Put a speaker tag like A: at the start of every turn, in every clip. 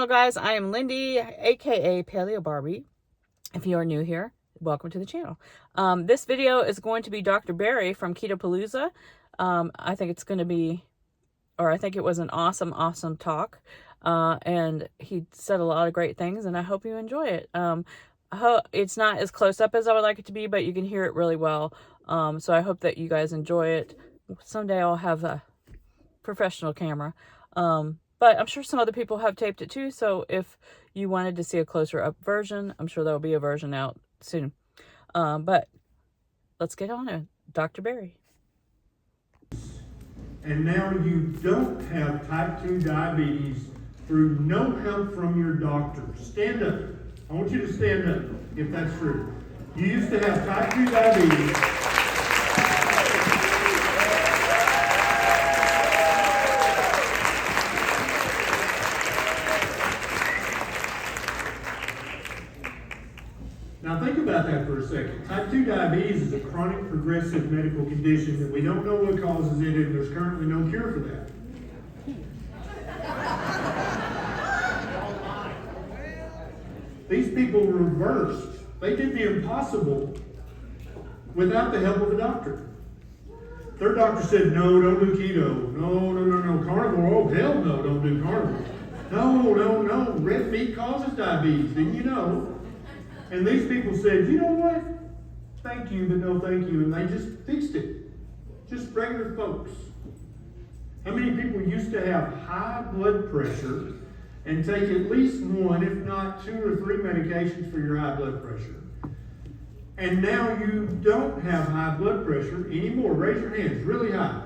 A: channel, guys. I am Lindy, aka Paleo Barbie. If you are new here, welcome to the channel. This video is going to be Dr. Barry from KETOPALOUZA. I think it's going to be, or I think it was an awesome talk. And he said a lot of great things, and I hope you enjoy it. It's not as close up as I would like it to be, but you can hear it really well. So I hope that you guys enjoy it. Someday I'll have a professional camera. But I'm sure some other people have taped it too, so if you wanted to see a closer up version, I'm sure there'll be a version out soon. But let's get on it. Dr. Barry.
B: And now you don't have type 2 diabetes through no help from your doctor. Stand up. I want you to stand up if that's true. You used to have type 2 diabetes. Now think about that for a second. Type 2 diabetes is a chronic progressive medical condition that we don't know what causes it, and there's currently no cure for that. These people reversed. They did the impossible without the help of a doctor. Their doctor said, no, don't do keto. No, carnivore. Oh, hell no, don't do carnivore. No, red meat causes diabetes. Didn't you know? And these people said, you know what? Thank you, but no thank you. And they just fixed it. Just regular folks. How many people used to have high blood pressure and take at least one, if not 2 or 3 medications for your high blood pressure? And now you don't have high blood pressure anymore. Raise your hands really high.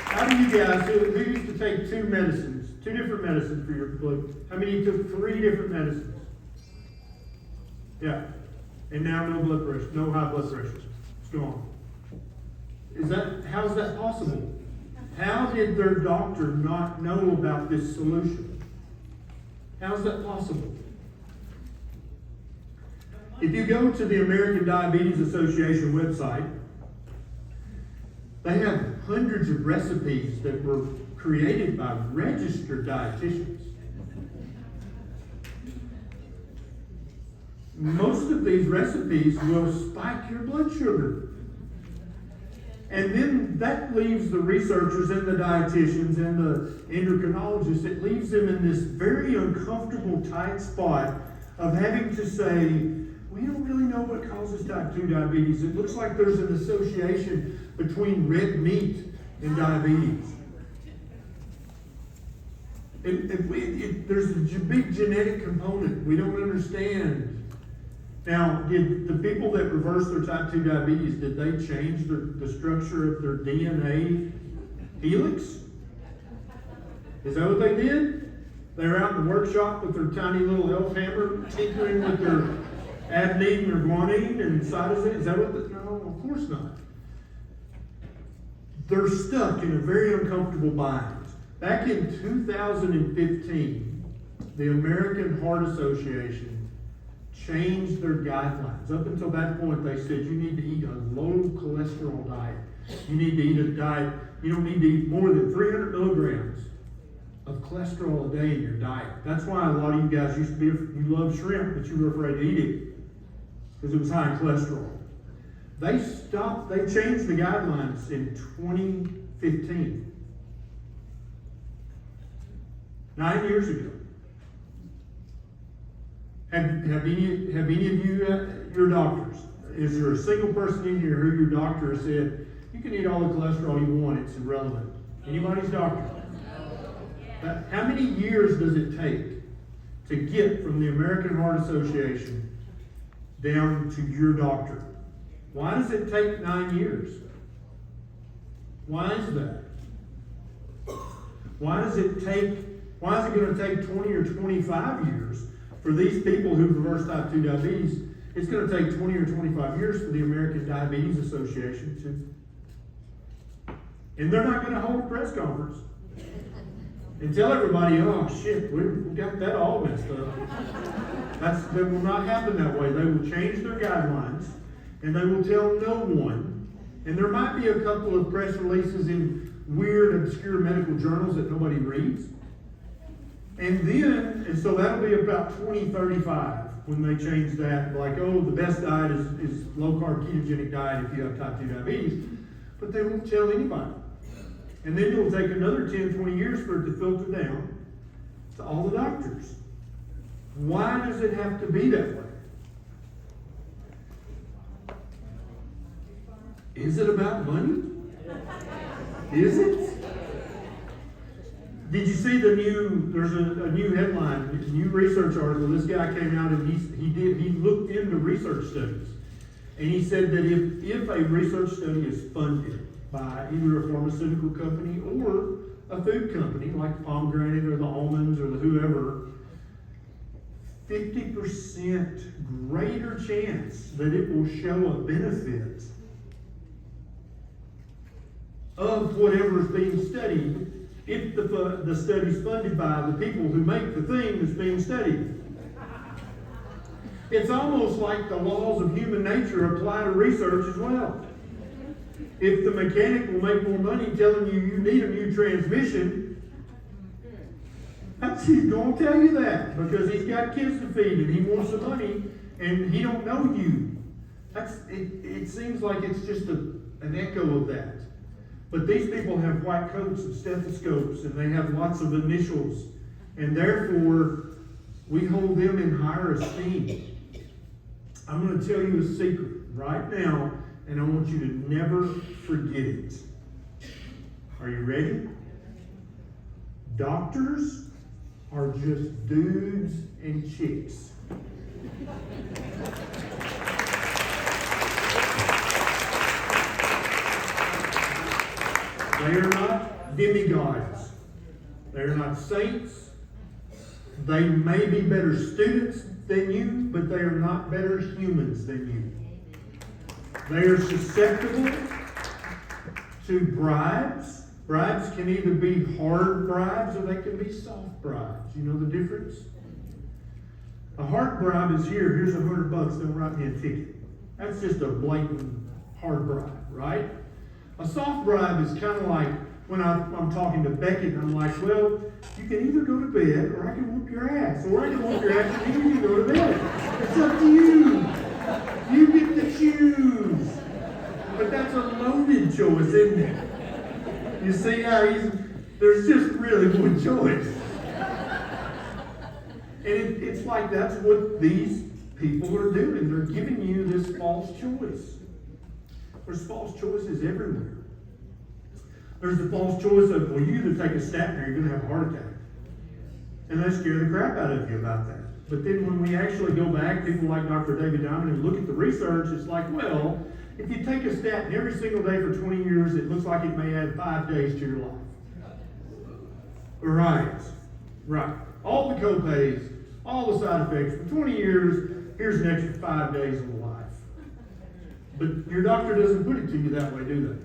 B: How do you guys, who used to take 2 medicines, 2 different medicines for your blood? How many took 3 different medicines? Yeah. And now no blood pressure, no high blood pressure. It's gone. How is that possible? How did their doctor not know about this solution? How is that possible? If you go to the American Diabetes Association website, they have hundreds of recipes that were created by registered dietitians. Most of these recipes will spike your blood sugar. And then that leaves the researchers and the dietitians and the endocrinologists, it leaves them in this very uncomfortable, tight spot of having to say, we don't really know what causes type 2 diabetes. It looks like there's an association between red meat and diabetes. There's a big genetic component. We don't understand. Now, did the people that reversed their type 2 diabetes, did they change the structure of their DNA helix? Is that what they did? They were out in the workshop with their tiny little elf hammer, tinkering with their adenine or guanine and cytosine? Is that what no, of course not. They're stuck in a very uncomfortable bind. Back in 2015, the American Heart Association changed their guidelines. Up until that point, they said you need to eat a low cholesterol diet. You need to eat a diet, you don't need to eat more than 300 milligrams of cholesterol a day in your diet. That's why a lot of you guys used to be, you love shrimp, but you were afraid to eat it because it was high in cholesterol. They changed the guidelines in 2015. 9 years ago. Have any of you, your doctors, is there a single person in here who your doctor said, you can eat all the cholesterol you want, it's irrelevant? Anybody's doctor? How many years does it take to get from the American Heart Association down to your doctor? Why does it take 9 years? Why is that? Why is it going to take 20 or 25 years for these people who reverse type 2 diabetes? It's going to take 20 or 25 years for the American Diabetes Association to. And they're not going to hold a press conference and tell everybody, oh shit, we got that all messed up. That will not happen that way. They will change their guidelines, and they will tell no one And there might be a couple of press releases in weird, obscure medical journals that nobody reads. And so that'll be about 2035 when they change that. Like, oh, the best diet is low-carb ketogenic diet if you have type 2 diabetes. But they won't tell anybody. And then it'll take another 10, 20 years for it to filter down to all the doctors. Why does it have to be that way? Is it about money? Is it? Did you see there's a new headline, a new research article. This guy came out and he looked into research studies. And he said that if a research study is funded by either a pharmaceutical company or a food company, like the pomegranate or the almonds or the whoever, 50% greater chance that it will show a benefit of whatever is being studied if the study's funded by the people who make the thing that's being studied. It's almost like the laws of human nature apply to research as well. If the mechanic will make more money telling you need a new transmission, he's going to tell you that because he's got kids to feed and he wants the money and he don't know you. It seems like it's just an echo of that. But these people have white coats and stethoscopes and they have lots of initials, and therefore we hold them in higher esteem. I'm going to tell you a secret right now, and I want you to never forget it. Are you ready? Doctors are just dudes and chicks. They are not demigods. They are not saints. They may be better students than you, but they are not better humans than you. They are susceptible to bribes. Bribes can either be hard bribes or they can be soft bribes. You know the difference? A hard bribe is here's $100, don't write me a ticket. That's just a blatant hard bribe, right? A soft bribe is kind of like when I'm talking to Beckett and I'm like, well, you can either go to bed or I can whoop your ass. Or I can whoop your ass and you can go to bed. It's up to you. You get to choose. But that's a loaded choice, isn't it? You see how there's just really one choice. And it's like that's what these people are doing. They're giving you this false choice. There's false choices everywhere. There's the false choice of, well, you either take a statin or you're going to have a heart attack. And they scare the crap out of you about that. But then when we actually go back, people like Dr. David Diamond, and look at the research, it's like, well, if you take a statin every single day for 20 years, it looks like it may add 5 days to your life. Right. All the co-pays, all the side effects. For 20 years, here's an extra 5 days of life. But your doctor doesn't put it to you that way, do they?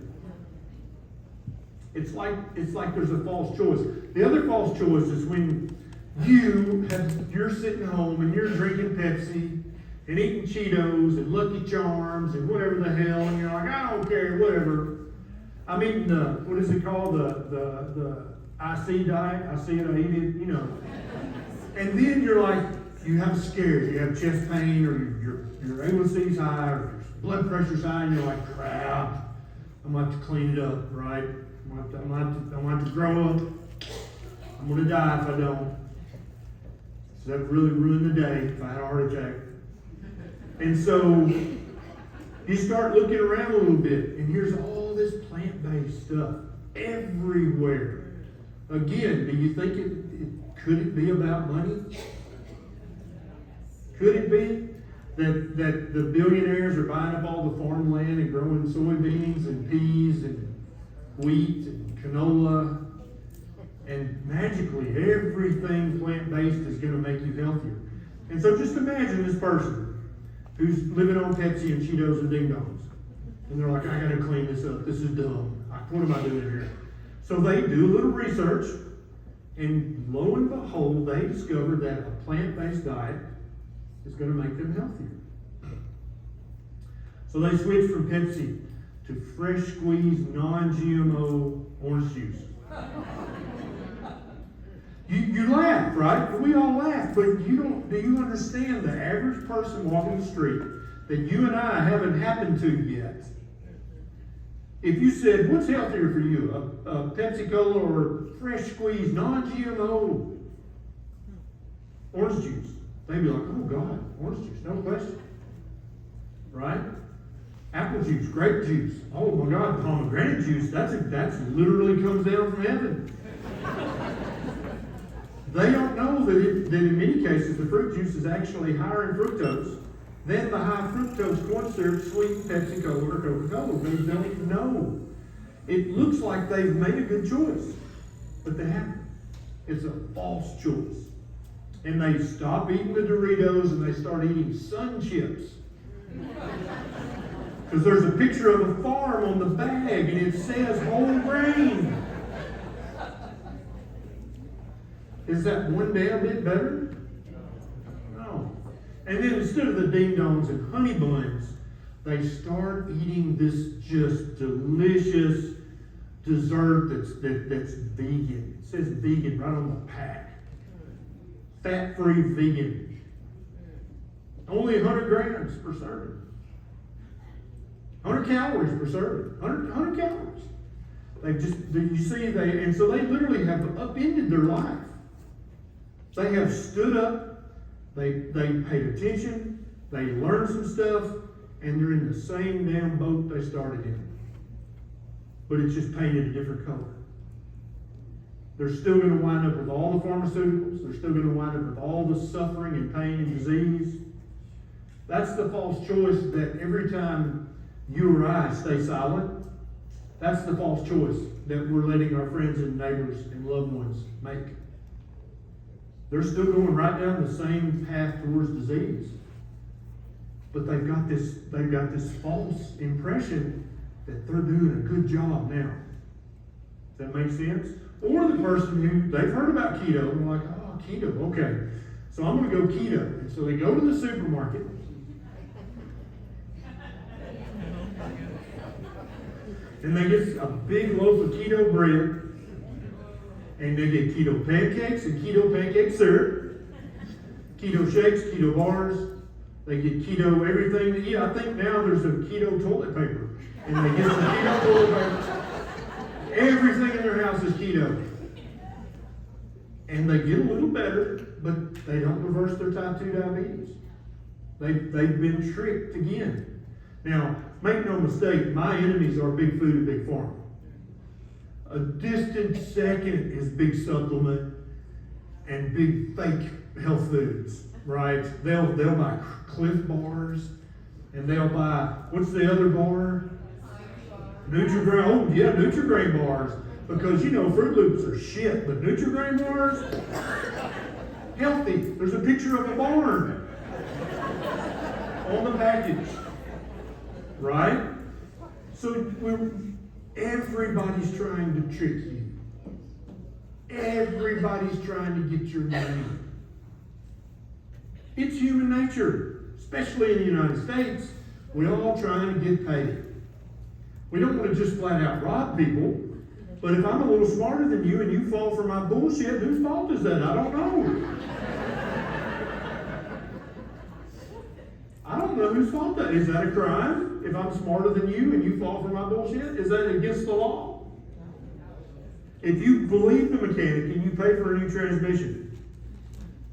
B: It's like there's a false choice. The other false choice is when you're sitting home and you're drinking Pepsi and eating Cheetos and Lucky Charms and whatever the hell, and you're like, I don't care, whatever. I'm eating what is it called? The IC diet. I see it, I eat it, you know. And then you're like, you have a scare, you have chest pain, or your A1C's high, or your blood pressure's high, and you're like, crap, I'm going to have to clean it up, right? I'm going to have to grow up. I'm going to die if I don't. So that would really ruin the day if I had a heart attack. And so you start looking around a little bit, and here's all this plant-based stuff everywhere. Again, do you think could it be about money? Could it be that the billionaires are buying up all the farmland and growing soybeans and peas and wheat and canola, and magically everything plant-based is going to make you healthier? And so just imagine this person who's living on Pepsi and Cheetos and Ding Dongs. And they're like, I got to clean this up. This is dumb. What am I doing here? So they do a little research, and lo and behold, they discover that a plant-based diet is going to make them healthier. So they switch from Pepsi to fresh squeezed non-GMO orange juice. You laugh, right? We all laugh, but do you understand the average person walking the street that you and I haven't happened to yet? If you said, what's healthier for you, a Pepsi Cola or fresh squeezed non-GMO orange juice? They'd be like, oh God, orange juice, no question. Right? Apple juice, grape juice. Oh my God, pomegranate juice, that's literally comes down from heaven. They don't know that in many cases the fruit juice is actually higher in fructose than the high fructose corn syrup sweet Pepsi Cola or Coca-Cola. They don't know. It looks like they've made a good choice, but they haven't. It's a false choice. And they stop eating the Doritos and they start eating Sun Chips. Because there's a picture of a farm on the bag and it says whole grain. Is that one damn bit better? No. And then instead of the ding dongs and honey buns, they start eating this just delicious dessert that's vegan. It says vegan right on the pack. Fat-free vegan. Only 100 grams per serving. 100 calories per serving. 100 calories. And so they literally have upended their life. They have stood up, they paid attention, they learned some stuff, and they're in the same damn boat they started in. But it's just painted a different color. They're still going to wind up with all the pharmaceuticals. They're still going to wind up with all the suffering and pain and disease. That's the false choice that every time you or I stay silent, that's the false choice that we're letting our friends and neighbors and loved ones make. They're still going right down the same path towards disease. But they've got this false impression that they're doing a good job now. Does that make sense? Or the person who, they've heard about keto, and they're like, oh, keto, okay. So I'm going to go keto. And so they go to the supermarket. And they get a big loaf of keto bread. And they get keto pancakes and keto pancake syrup, keto shakes, keto bars. They get keto everything to eat. I think now there's a keto toilet paper. And they get some keto toilet paper. Everything in their house is keto. And they get a little better, but they don't reverse their type 2 diabetes. They've been tricked again. Now, make no mistake, my enemies are big food and big pharma. A distant second is big supplement and big fake health foods, right? They'll buy Cliff bars and they'll buy, what's the other bar? Nutri-Grain. Oh yeah, Nutri-Grain bars. Because Fruit Loops are shit, but Nutri-Grain bars, healthy. There's a picture of a barn on the package, right? So everybody's trying to trick you. Everybody's trying to get your money. It's human nature, especially in the United States. We're all trying to get paid. We don't want to just flat out rob people, but if I'm a little smarter than you and you fall for my bullshit, whose fault is that? I don't know. I don't know whose fault that is. Is that a crime? If I'm smarter than you and you fall for my bullshit, is that against the law? If you believe the mechanic and you pay for a new transmission,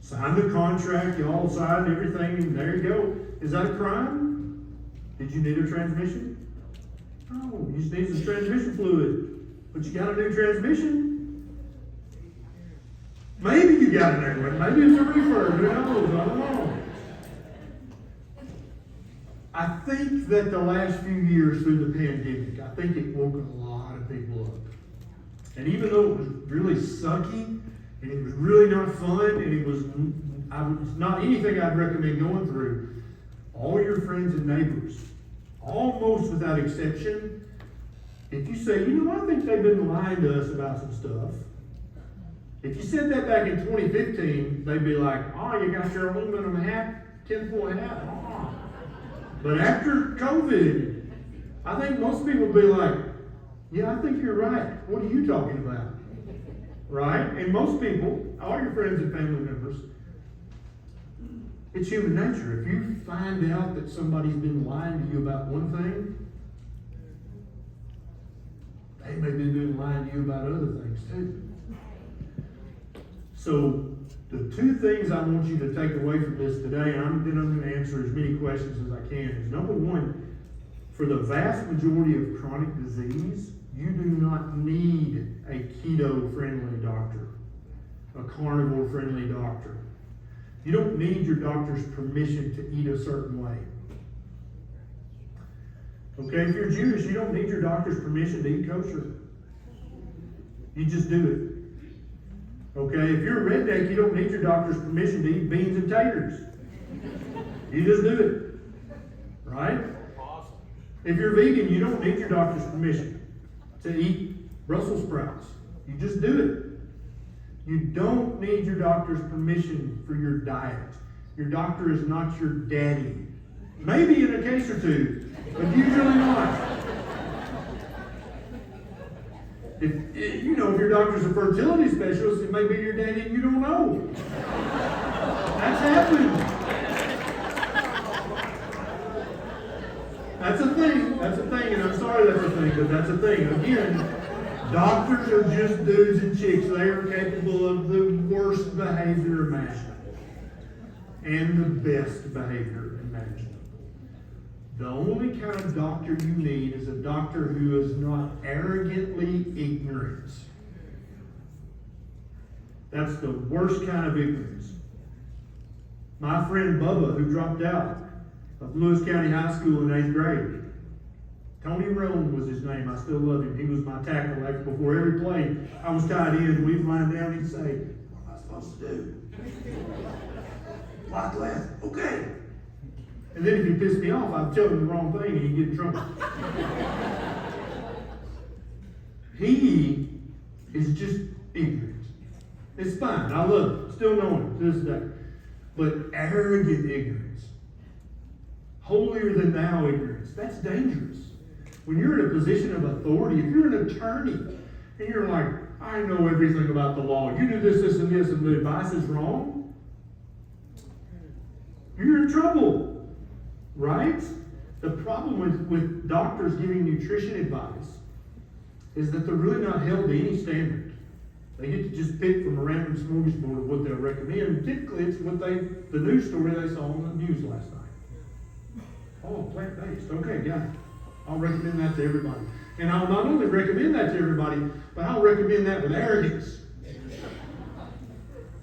B: sign the contract, you all signed everything, and there you go. Is that a crime? Did you need a transmission? No, you just need some transmission fluid. But you got a new transmission. Maybe you got a new one. Maybe it's a refurb. Who knows? I don't know. I think that the last few years through the pandemic, I think it woke a lot of people up. And even though it was really sucky, and it was really not fun, and it was not anything I'd recommend going through, all your friends and neighbors, almost without exception, if you say, I think they've been lying to us about some stuff. If you said that back in 2015, they'd be like, oh, you got your aluminum hat, tinfoil hat. Oh. But after COVID, I think most people would be like, yeah, I think you're right. What are you talking about? Right? And most people, all your friends and family members, it's human nature. If you find out that somebody's been lying to you about one thing, they may be been lying to you about other things too. So the two things I want you to take away from this today, and I'm going to answer as many questions as I can, is number one, for the vast majority of chronic disease, you do not need a keto-friendly doctor, a carnivore-friendly doctor. You don't need your doctor's permission to eat a certain way. Okay, if you're Jewish, you don't need your doctor's permission to eat kosher. You just do it. Okay, if you're a redneck, you don't need your doctor's permission to eat beans and taters. You just do it. Right? If you're vegan, you don't need your doctor's permission to eat Brussels sprouts. You just do it. You don't need your doctor's permission for your diet. Your doctor is not your daddy. Maybe in a case or two, but usually not. If your doctor's a fertility specialist, it may be your daddy and you don't know. That's happened. That's a thing. That's a thing, and I'm sorry that's a thing, but that's a thing. Again, doctors are just dudes and chicks. They are capable of the worst behavior imaginable and the best behavior imaginable. The only kind of doctor you need is a doctor who is not arrogantly ignorant. That's the worst kind of ignorance. My friend Bubba, who dropped out of Lewis County High School in 8th grade, Tony Rome was his name. I still love him. He was my tackle. Like before every play, I was tied in. We'd line down. He'd say, "What am I supposed to do?" Block left. Okay. And then if he pissed me off, I'd tell him the wrong thing and he'd get in trouble. He is just ignorant. It's fine. I love it. Still know him to this day. But arrogant ignorance, holier than thou ignorance, that's dangerous. When you're in a position of authority, if you're an attorney and you're like, I know everything about the law. You do this, this, and this, and the advice is wrong, you're in trouble. Right? The problem with doctors giving nutrition advice is that they're really not held to any standard. They get to just pick from a random smorgasbord of what they'll recommend. And typically it's what the news story they saw on the news last night. Oh, plant-based. Okay, got it. I'll recommend that to everybody. And I'll not only recommend that to everybody, but I'll recommend that with arrogance.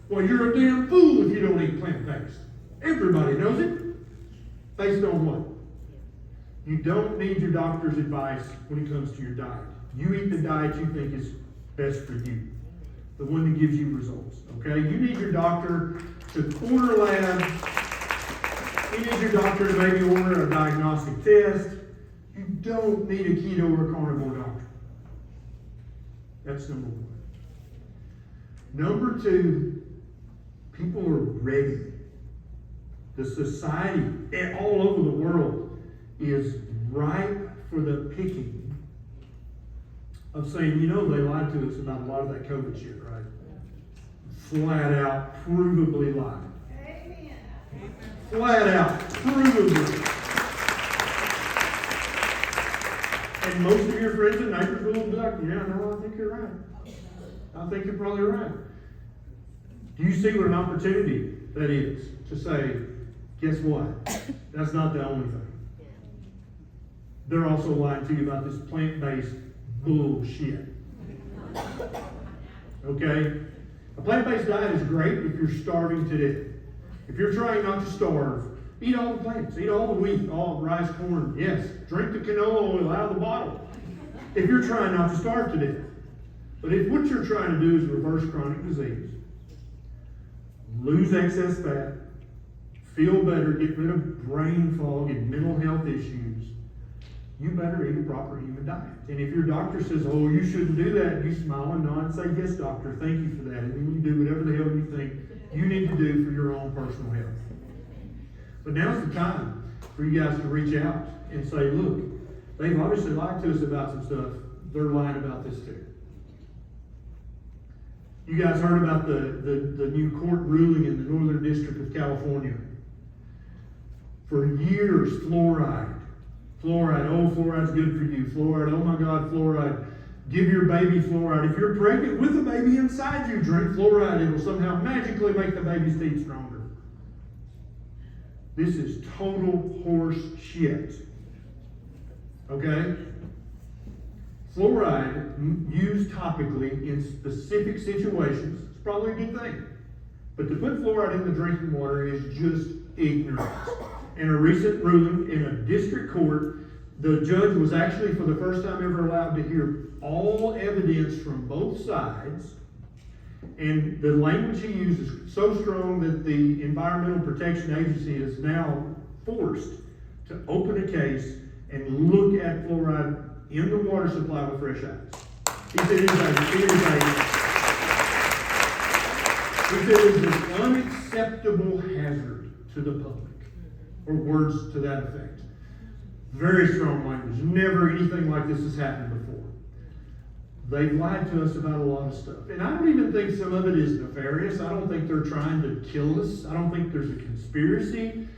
B: Well, you're a damn fool if you don't eat plant-based. Everybody knows it. Based on what? You don't need your doctor's advice when it comes to your diet. You eat the diet you think is best for you. The one that gives you results. Okay? You need your doctor to order labs. You need your doctor to maybe order a diagnostic test. You don't need a keto or carnivore doctor. That's number one. Number two, people are ready. The society all over the world is ripe for the picking of saying, they lied to us about a lot of that COVID shit, right? Flat out, provably lied. Amen. Flat out, provably. And most of your friends and neighbors will be like, yeah, no, I think you're right. I think you're probably right. Do you see what an opportunity that is to say, guess what? That's not the only thing. They're also lying to you about this plant-based bullshit. Okay? A plant-based diet is great if you're starving to death. If you're trying not to starve, eat all the plants, eat all the wheat, all the rice, corn. Yes, drink the canola oil out of the bottle. If you're trying not to starve to death. But if what you're trying to do is reverse chronic disease, lose excess fat, feel better, get rid of brain fog and mental health issues, you better eat a proper human diet. And if your doctor says, oh, you shouldn't do that, you smile and nod and say, yes, doctor, thank you for that. And then you do whatever the hell you think you need to do for your own personal health. But now's the time for you guys to reach out and say, look, They've obviously lied to us about some stuff. They're lying about this too. You guys heard about the new court ruling in the Northern District of California. For years, fluoride. Fluoride, oh, fluoride's good for you. Fluoride, oh my God, fluoride. Give your baby fluoride. If you're pregnant with a baby inside you, drink fluoride. It will somehow magically make the baby's teeth stronger. This is total horse shit. Okay? Fluoride used topically in specific situations is probably a good thing. But to put fluoride in the drinking water is just ignorance. In a recent ruling in a district court, the judge was actually for the first time ever allowed to hear all evidence from both sides. And the language he used is so strong that the Environmental Protection Agency is now forced to open a case and look at fluoride in the water supply with fresh eyes. He said it is an unacceptable hazard to the public, or words to that effect. Very strong language. Never anything like this has happened before. They've lied to us about a lot of stuff. And I don't even think some of it is nefarious. I don't think they're trying to kill us. I don't think there's a conspiracy.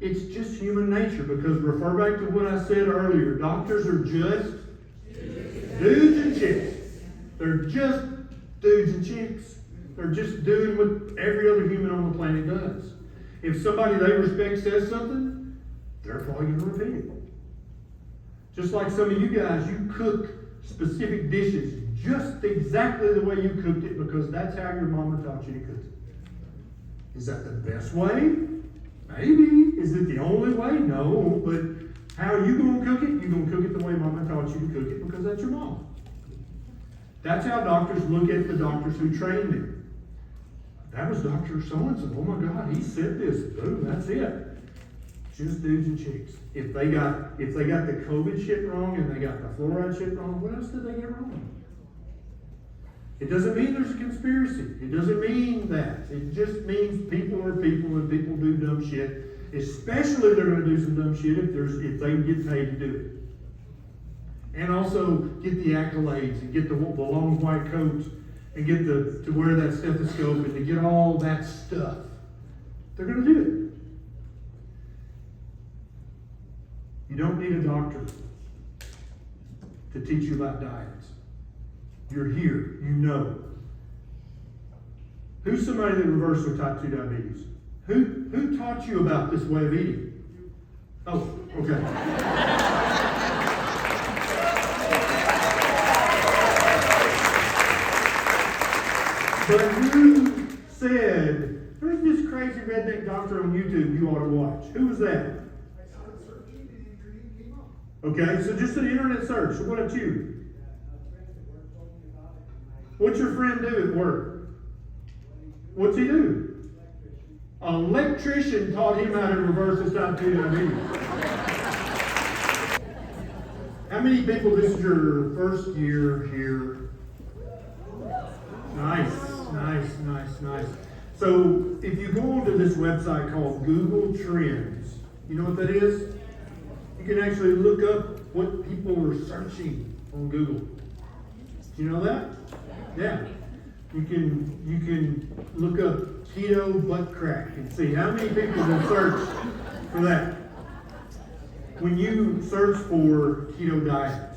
B: It's just human nature, because refer back to what I said earlier. Doctors are just dudes and chicks. They're just dudes and chicks. They're just doing what every other human on the planet does. If somebody they respect says something, they're probably going to repeat it. Just like some of you guys, you cook specific dishes just exactly the way you cooked it because that's how your mama taught you to cook it. Is that the best way? Maybe. Is it the only way? No. But how are you going to cook it? You're going to cook it the way mama taught you to cook it because that's your mom. That's how doctors look at the doctors who train them. That was Dr. So-and-so. Oh my God, he said this. Boom, that's it. Just dudes and chicks. If they got the COVID shit wrong and they got the fluoride shit wrong, what else did they get wrong? It doesn't mean there's a conspiracy. It doesn't mean that. It just means people are people and people do dumb shit. Especially they're going to do some dumb shit if they get paid to do it. And also get the accolades and get the long white coat and get to wear that stethoscope and to get all that stuff. They're going to do it. You don't need a doctor to teach you about diets. You're here. You know. Who's somebody that reversed their type 2 diabetes? Who taught you about this way of eating? Oh, okay. But who said, who's this crazy redneck doctor on YouTube you ought to watch? Who was that? Okay, so just an internet search. What about you? What's your friend do at work? What's he do? An electrician taught him how to reverse his type 2 diabetes. How many people, this is your first year here? Nice. So if you go onto this website called Google Trends, you know what that is? You can actually look up what people are searching on Google. Do you know that? Yeah. You can look up keto butt crack and see how many people have searched for that. When you search for keto diet,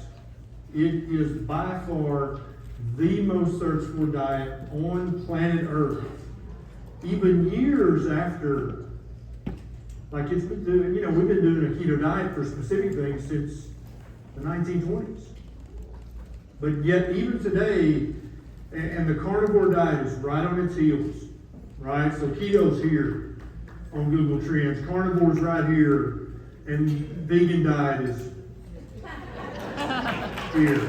B: it is by far the most searched for diet on planet Earth. Even years after, like it's been doing, we've been doing a keto diet for specific things since the 1920s. But yet even today, and the carnivore diet is right on its heels, right? So keto's here on Google Trends, carnivore's right here, and vegan diet is here,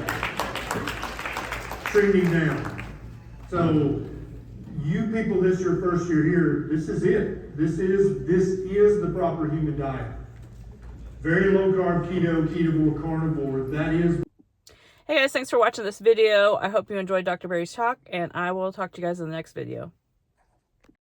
B: trending down. So you people, this is your first year here, this is it. This is the proper human diet. Very low carb, keto, ketovore, carnivore. That is.
A: Hey guys, thanks for watching this video. I hope you enjoyed Dr. Barry's talk, and I will talk to you guys in the next video.